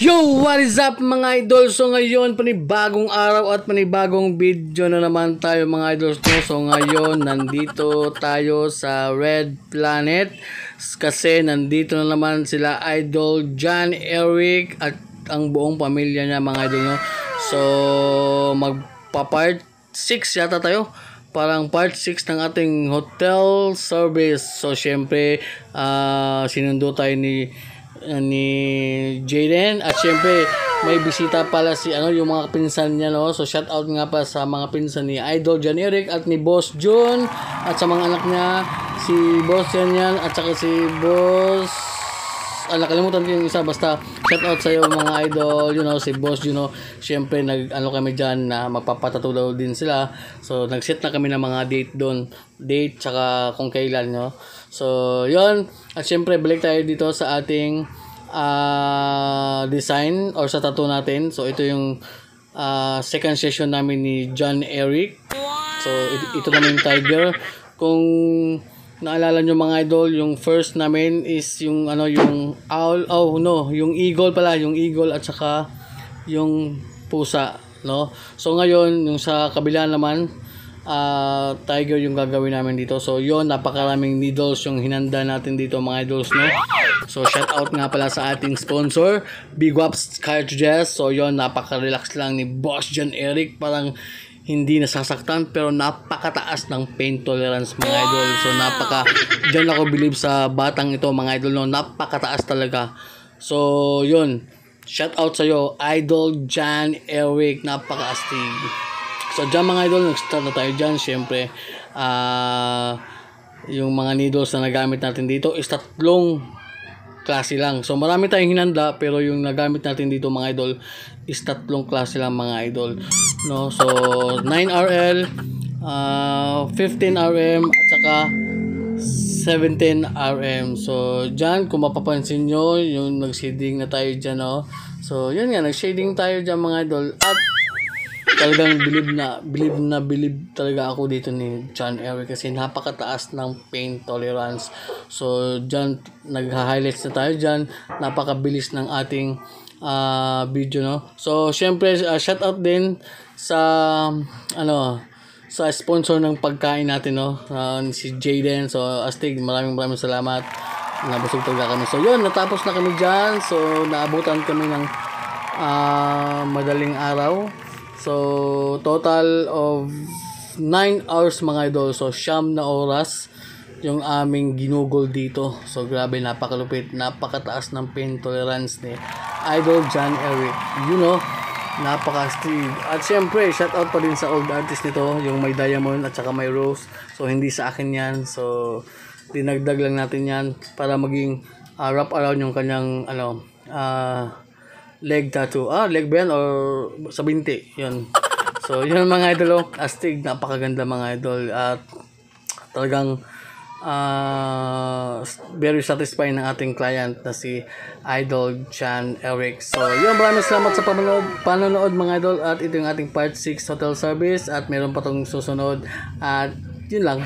Yo! What is up mga idol? So ngayon, panibagong araw at panibagong video na naman tayo mga idols no? So ngayon, nandito tayo sa Red Planet kasi nandito na naman sila Idol John Eric at ang buong pamilya niya mga idol no? So magpa-part 6 yata tayo. Parang part 6 ng ating hotel service. So syempre, sinundo tayo ni Jaden at syempre may bisita pala si yung mga pinsan niya no. So shout out nga pa sa mga pinsan ni Idol John Eric at ni Boss Jun at sa mga anak niya si Boss yan at saka si Boss nakalimutan ko yung isa, basta shout out sa iyo mga idol, si Boss Juno. Syempre kami diyan na magpapatato daw din sila. So nag-set na kami ng mga date doon, date tsaka kung kailan So yun, at syempre balik tayo dito sa ating design or sa tattoo natin. So ito yung second session namin ni John Eric. So ito naman yung tiger. Kung naalala nyo mga idol, yung first namin is yung yung owl, yung eagle pala, yung eagle at saka yung pusa, no? So ngayon, yung sa kabila naman, tiger yung gagawin namin dito. So yon, napakaraming needles yung hinanda natin dito mga idols, no? So shout out nga pala sa ating sponsor, Big Waps Cartridges. So yon, napaka-relax lang ni Boss John Eric, parang hindi nasasaktan pero napakataas ng pain tolerance mga idol. So diyan ako believe sa batang ito mga idol, no? Napakataas talaga. So yun, shout out sa iyo Idol John Eric, napakaastig. So diyan mga idol, nag-start na tayo diyan. Syempre yung mga needles na nagamit natin dito is tatlong klase lang. So marami tayong hinanda pero yung nagamit natin dito mga idol is tatlong klase lang mga idol, no? So 9RL, 15RM at saka 17RM. So dyan kung mapapansin nyo, yung nag-shading na tayo dyan, no? So yun nga, nag-shading tayo dyan mga idol at talagang believe talaga ako dito ni John Eric kasi napakataas ng pain tolerance. So dyan nagha-highlights na tayo dyan, napakabilis ng ating video, no? So syempre shout out din sa sa sponsor ng pagkain natin, no? Si Jaden. So astig, maraming salamat, nabusog talaga kami. So yun, natapos na kami dyan. So naabutan kami ng madaling araw. So total of 9 hours mga idol. So 9 na oras yung aming ginugol dito. So grabe, napakalupit, napakataas ng pain tolerance ni Idol John Eric, napaka-astig. At syempre shout out pa din sa old artist nito, yung may diamond at saka may rose. So hindi sa akin yan, so dinagdag lang natin yan para maging wrap around yung kanyang leg tattoo. Leg ba yan or sa binti? Yun. So yun mga idol, astig, napakaganda mga idol at talagang very satisfying ng ating client na si Idol John Eric. So yun, maraming salamat sa panonood mga idol at ito yung ating part 6 hotel service at meron pa tong susunod at yun lang.